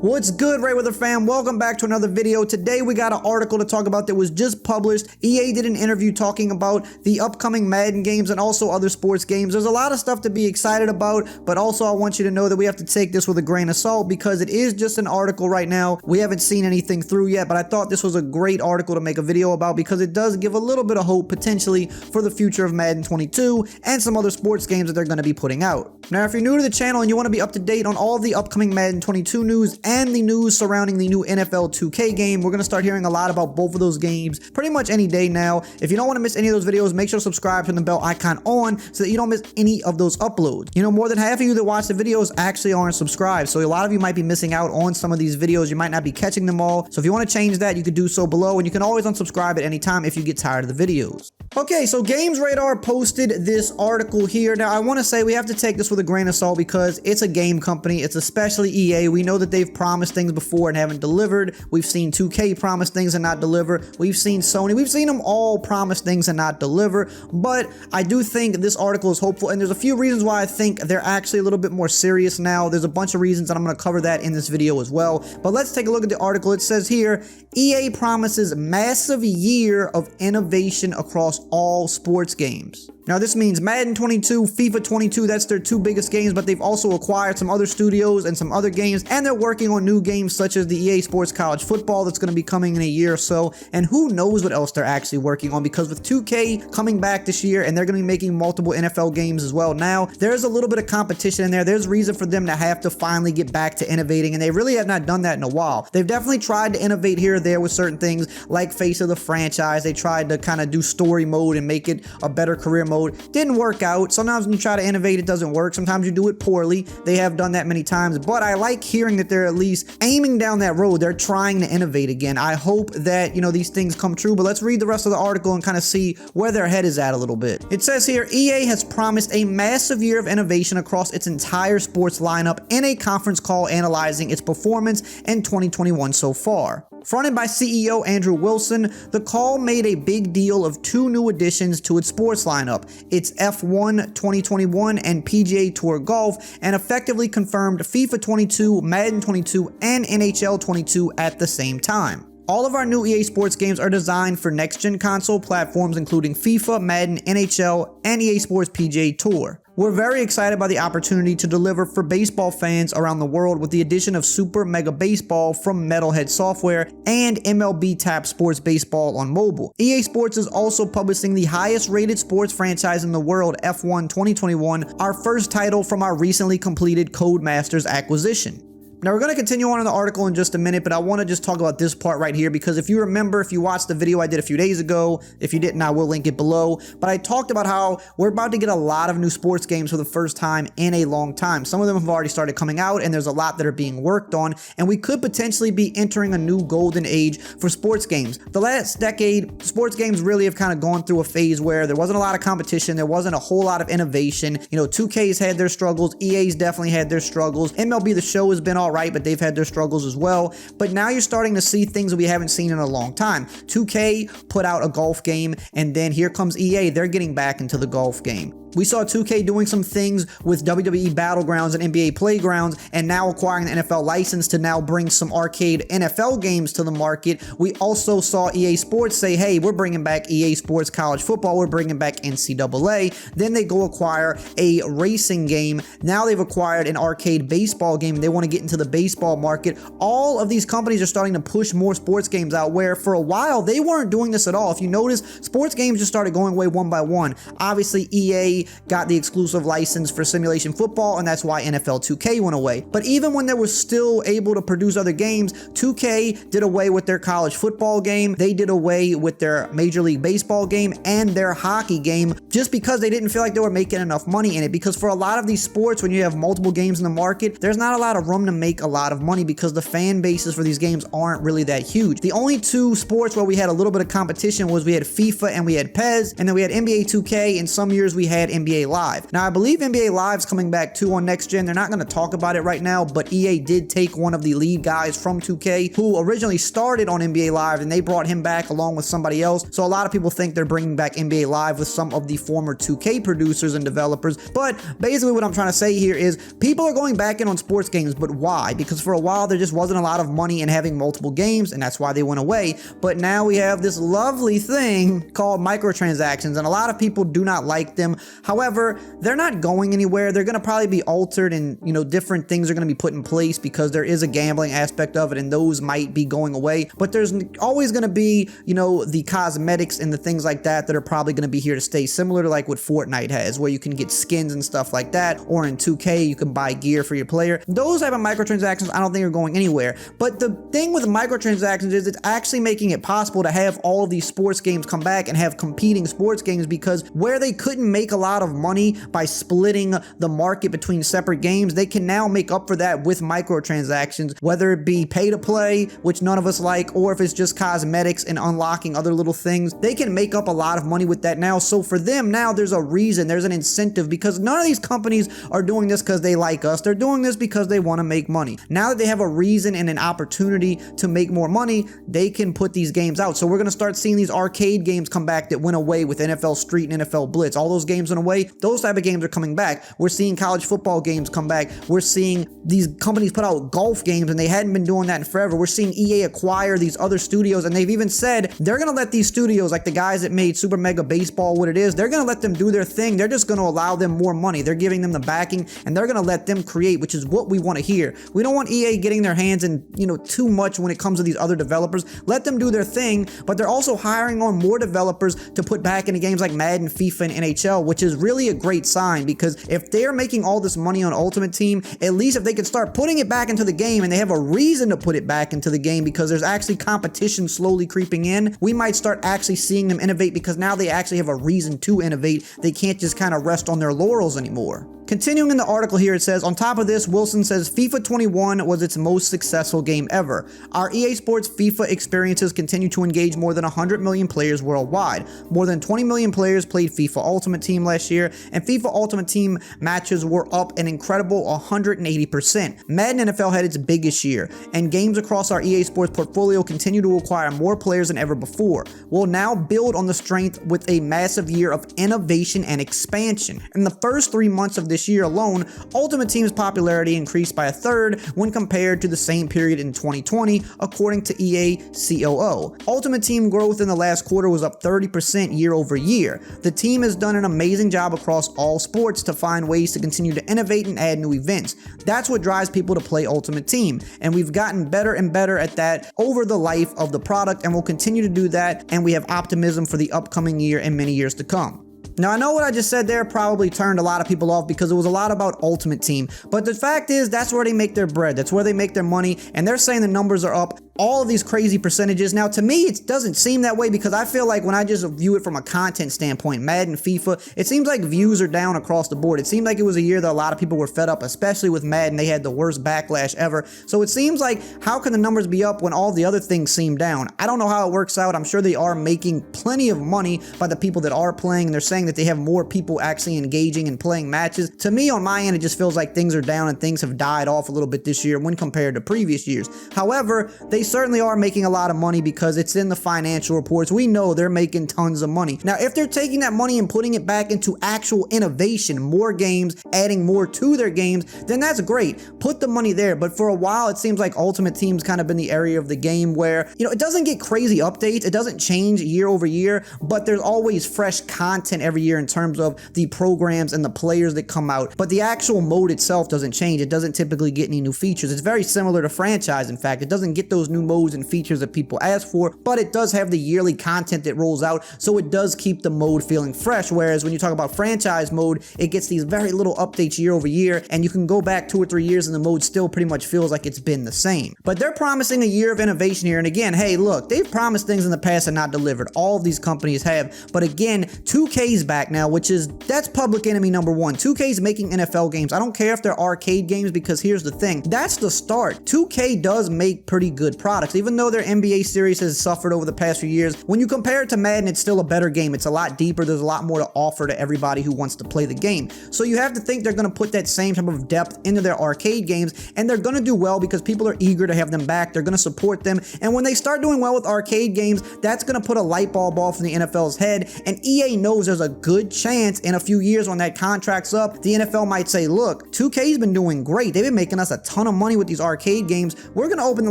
What's good, RayWeather fam? Welcome back to another video. Today we got an article to talk about that was just published. EA did an interview talking about the upcoming Madden games and also other sports games. There's a lot of stuff to be excited about, but also I want you to know that we have to take this with a grain of salt because it is just an article right now. We haven't seen anything through yet, but I thought this was a great article to make a video about because it does give a little bit of hope potentially for the future of Madden 22 and some other sports games that they're going to be putting out. Now, if you're new to the channel and you want to be up to date on all of the upcoming Madden 22 news and the news surrounding the new NFL 2K game, we're going to start hearing a lot about both of those games pretty much any day now. If you don't want to miss any of those videos, make sure to subscribe, turn the bell icon on so that you don't miss any of those uploads. You know, more than half of you that watch the videos actually aren't subscribed, so a lot of you might be missing out on some of these videos. You might not be catching them all, so if you want to change that, you could do so below, and you can always unsubscribe at any time if you get tired of the videos. Okay, so Games Radar posted this article here. Now, I want to say we have to take this with a grain of salt because it's a game company. It's especially EA. We know that they've promised things before and haven't delivered. We've seen 2K promise things and not deliver. We've seen Sony. We've seen them all promise things and not deliver. But I do think this article is hopeful, and there's a few reasons why I think they're actually a little bit more serious now. There's a bunch of reasons, and I'm going to cover that in this video as well. But let's take a look at the article. It says here, EA promises massive year of innovation across all sports games. Now, this means Madden 22, FIFA 22, that's their two biggest games, but they've also acquired some other studios and some other games, and they're working on new games such as the EA Sports College Football that's going to be coming in a year or so, and who knows what else they're actually working on, because with 2K coming back this year, and they're going to be making multiple NFL games as well now, there's a little bit of competition in there. There's reason for them to have to finally get back to innovating, and they really have not done that in a while. They've definitely tried to innovate here or there with certain things, like Face of the Franchise. They tried to kind of do story mode and make it a better career mode. Didn't work out. Sometimes when you try to innovate, it doesn't work. Sometimes you do it poorly. They have done that many times, but I like hearing that they're at least aiming down that road. They're trying to innovate again. I hope that, you know, these things come true, but let's read the rest of the article and kind of see where their head is at a little bit. It says here, EA has promised a massive year of innovation across its entire sports lineup in a conference call analyzing its performance in 2021 so far. Fronted by CEO Andrew Wilson, the call made a big deal of two new additions to its sports lineup, its F1 2021 and PGA Tour Golf, and effectively confirmed FIFA 22, Madden 22, and NHL 22 at the same time. All of our new EA Sports games are designed for next-gen console platforms including FIFA, Madden, NHL, and EA Sports PGA Tour. We're very excited by the opportunity to deliver for baseball fans around the world with the addition of Super Mega Baseball from Metalhead Software and MLB Tap Sports Baseball on mobile. EA Sports is also publishing the highest rated sports franchise in the world, F1 2021, our first title from our recently completed Codemasters acquisition. Now, we're going to continue on in the article in just a minute, but I want to just talk about this part right here because if you remember, if you watched the video I did a few days ago, if you didn't, I will link it below, but I talked about how we're about to get a lot of new sports games for the first time in a long time. Some of them have already started coming out, and there's a lot that are being worked on, and we could potentially be entering a new golden age for sports games. The last decade, sports games really have kind of gone through a phase where there wasn't a lot of competition, there wasn't a whole lot of innovation. You know, 2K's had their struggles, EA's definitely had their struggles, MLB The Show has been all right, but they've had their struggles as well. But now you're starting to see things that we haven't seen in a long time. 2K put out a golf game, and then here comes EA. They're getting back into the golf game. We saw 2K doing some things with WWE Battlegrounds and NBA Playgrounds, and now acquiring the NFL license to now bring some arcade NFL games to the market. We also saw EA Sports say, hey, we're bringing back EA Sports College Football, we're bringing back NCAA. Then they go acquire a racing game. Now they've acquired an arcade baseball game. They want to get into the baseball market. All of these companies are starting to push more sports games out, where for a while they weren't doing this at all. If you notice, sports games just started going away one by one. Obviously, EA got the exclusive license for simulation football, and that's why NFL 2K went away. But even when they were still able to produce other games, 2K did away with their college football game, they did away with their Major League Baseball game and their hockey game, just because they didn't feel like they were making enough money in it. Because for a lot of these sports, when you have multiple games in the market, there's not a lot of room to make a lot of money because the fan bases for these games aren't really that huge. The only two sports where we had a little bit of competition was we had FIFA and we had PES, and then we had NBA 2K, and some years we had NBA Live. Now, I believe NBA Live's coming back too on next gen. They're not going to talk about it right now, but EA did take one of the lead guys from 2K who originally started on NBA Live, and they brought him back along with somebody else. So a lot of people think they're bringing back NBA Live with some of the former 2K producers and developers. But basically what I'm trying to say here is people are going back in on sports games, but why? Because for a while there just wasn't a lot of money in having multiple games, and that's why they went away. But now we have this lovely thing called microtransactions, and a lot of people do not like them. However, they're not going anywhere. They're going to probably be altered, and different things are going to be put in place because there is a gambling aspect of it, and those might be going away. But there's always going to be, the cosmetics and the things like that that are probably going to be here to stay, similar to like what Fortnite has, where you can get skins and stuff like that, or in 2K you can buy gear for your player. Those type of microtransactions I don't think are going anywhere. But the thing with microtransactions is it's actually making it possible to have all of these sports games come back and have competing sports games, because where they couldn't make a lot of money by splitting the market between separate games, they can now make up for that with microtransactions, whether it be pay to play, which none of us like, or if it's just cosmetics and unlocking other little things. They can make up a lot of money with that now. So for them now, there's a reason, there's an incentive, because none of these companies are doing this because they like us. They're doing this because they want to make money. Now that they have a reason and an opportunity to make more money, they can put these games out. So we're going to start seeing these arcade games come back that went away with NFL Street and NFL Blitz. All those games went away. Those type of games are coming back. We're seeing college football games come back. We're seeing these companies put out golf games, and they hadn't been doing that in forever. We're seeing EA acquire these other studios, and they've even said they're going to let these studios, like the guys that made Super Mega Baseball what it is, they're going to let them do their thing. They're just going to allow them more money. They're giving them the backing, and they're going to let them create, which is what we want to hear. We don't want EA getting their hands in, too much when it comes to these other developers. Let them do their thing, but they're also hiring on more developers to put back into games like Madden, FIFA, and NHL, which is really a great sign, because if they're making all this money on Ultimate Team, at least if they could start putting it back into the game, and they have a reason to put it back into the game because there's actually competition slowly creeping in, we might start actually seeing them innovate, because now they actually have a reason to innovate. They can't just kind of rest on their laurels anymore. Continuing in the article here, it says, on top of this, Wilson says FIFA 21 was its most successful game ever. Our EA Sports FIFA experiences continue to engage more than 100 million players worldwide. More than 20 million players played FIFA Ultimate Team last year, and FIFA Ultimate Team matches were up an incredible 180%. Madden NFL had its biggest year, and games across our EA Sports portfolio continue to acquire more players than ever before. We'll now build on the strength with a massive year of innovation and expansion. In the first 3 months of this year alone, Ultimate Team's popularity increased by a third when compared to the same period in 2020, according to EA COO. Ultimate Team growth in the last quarter was up 30% year over year. The team has done an amazing job across all sports to find ways to continue to innovate and add new events. That's what drives people to play Ultimate Team, and we've gotten better and better at that over the life of the product, and we'll continue to do that, and we have optimism for the upcoming year and many years to come. Now, I know what I just said there probably turned a lot of people off because it was a lot about Ultimate Team, but the fact is that's where they make their bread, that's where they make their money, and they're saying the numbers are up all of these crazy percentages. Now, to me, it doesn't seem that way, because I feel like when I just view it from a content standpoint, Madden, FIFA, it seems like views are down across the board. It seemed like it was a year that a lot of people were fed up, especially with Madden. They had the worst backlash ever. So it seems like, how can the numbers be up when all the other things seem down? I don't know how it works out. I'm sure they are making plenty of money by the people that are playing, and they're saying that they have more people actually engaging and playing matches. To me, on my end, it just feels like things are down and things have died off a little bit this year when compared to previous years. However, they certainly are making a lot of money because it's in the financial reports. We know they're making tons of money. Now, if they're taking that money and putting it back into actual innovation, more games, adding more to their games, then that's great. Put the money there. But for a while, it seems like Ultimate Team's kind of been the area of the game where, it doesn't get crazy updates. It doesn't change year over year, but there's always fresh content every year in terms of the programs and the players that come out. But the actual mode itself doesn't change. It doesn't typically get any new features. It's very similar to franchise. In fact, it doesn't get those new modes and features that people ask for, but it does have the yearly content that rolls out, so it does keep the mode feeling fresh. Whereas when you talk about franchise mode, it gets these very little updates year over year, and you can go back 2 or 3 years and the mode still pretty much feels like it's been the same. But they're promising a year of innovation here, and again, hey, look, they've promised things in the past and not delivered. All of these companies have, but again, 2K's back now, that's public enemy number one. 2K's making NFL games. I don't care if they're arcade games, because here's the thing, that's the start. 2K does make pretty good products. Even though their NBA series has suffered over the past few years, when you compare it to Madden, it's still a better game. It's a lot deeper. There's a lot more to offer to everybody who wants to play the game. So you have to think they're going to put that same type of depth into their arcade games, and they're going to do well because people are eager to have them back. They're going to support them, and when they start doing well with arcade games, that's going to put a light bulb off in the NFL's head, and EA knows there's a good chance in a few years when that contract's up, the NFL might say, look, 2K's been doing great. They've been making us a ton of money with these arcade games. We're going to open the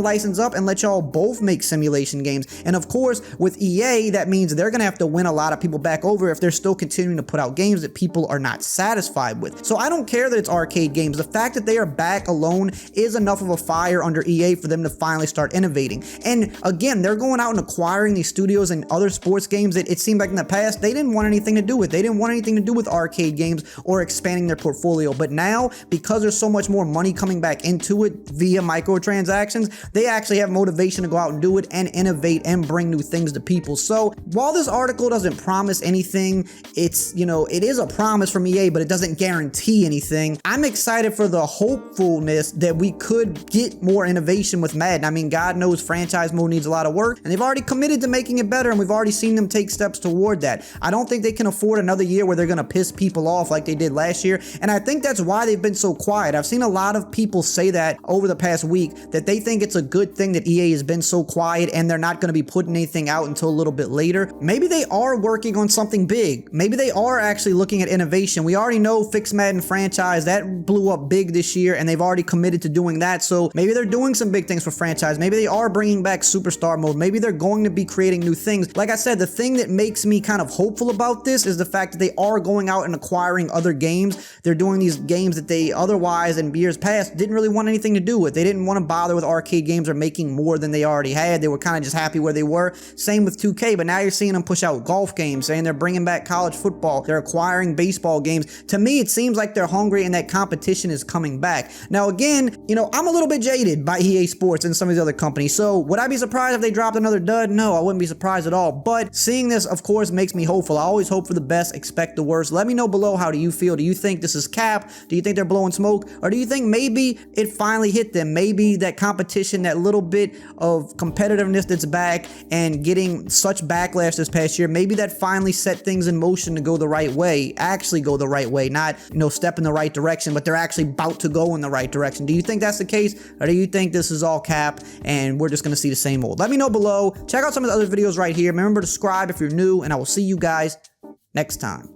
license up and let y'all both make simulation games. And of course, with EA, that means they're going to have to win a lot of people back over if they're still continuing to put out games that people are not satisfied with. So I don't care that it's arcade games. The fact that they are back alone is enough of a fire under EA for them to finally start innovating. And again, they're going out and acquiring these studios and other sports games that it seemed like in the past they didn't want anything to do with. They didn't want anything to do with arcade games or expanding their portfolio. But now, because there's so much more money coming back into it via microtransactions, they actually have motivation to go out and do it and innovate and bring new things to people. So while this article doesn't promise anything, it's, you know, it is a promise from EA, but it doesn't guarantee anything. I'm excited for the hopefulness that we could get more innovation with Madden. I mean, God knows franchise mode needs a lot of work, and they've already committed to making it better, and we've already seen them take steps toward that. I don't think they can afford another year where they're going to piss people off like they did last year, and I think that's why they've been so quiet. I've seen a lot of people say that over the past week, that they think it's a good thing that EA has been so quiet and they're not going to be putting anything out until a little bit later. Maybe they are working on something big. Maybe they are actually looking at innovation. We already know Fix Madden franchise, that blew up big this year, and they've already committed to doing that. So maybe they're doing some big things for franchise. Maybe they are bringing back Superstar mode. Maybe they're going to be creating new things. Like I said, the thing that makes me kind of hopeful about this is the fact that they are going out and acquiring other games. They're doing these games that they otherwise in years past didn't really want anything to do with. They didn't want to bother with arcade games or making more than they already had. They were kind of just happy where they were. Same with 2K, but now you're seeing them push out golf games, saying they're bringing back college football. They're acquiring baseball games. To me, it seems like they're hungry and that competition is coming back. Now, again, you know, I'm a little bit jaded by EA Sports and some of these other companies, so would I be surprised if they dropped another dud? No, I wouldn't be surprised at all, but seeing this, of course, makes me hopeful. I always hope for the best, expect the worst. Let me know below, how do you feel? Do you think this is cap? Do you think they're blowing smoke? Or do you think maybe it finally hit them? Maybe that competition, that little bit of competitiveness that's back and getting such backlash this past year, maybe that finally set things in motion to go the right way, actually go the right way, not, you know, step in the right direction, but they're actually about to go in the right direction. Do you think that's the case? Or do you think this is all cap and we're just going to see the same old? Let me know below. Check out some of the other videos right here. Remember to subscribe if you're new, and I will see you guys next time.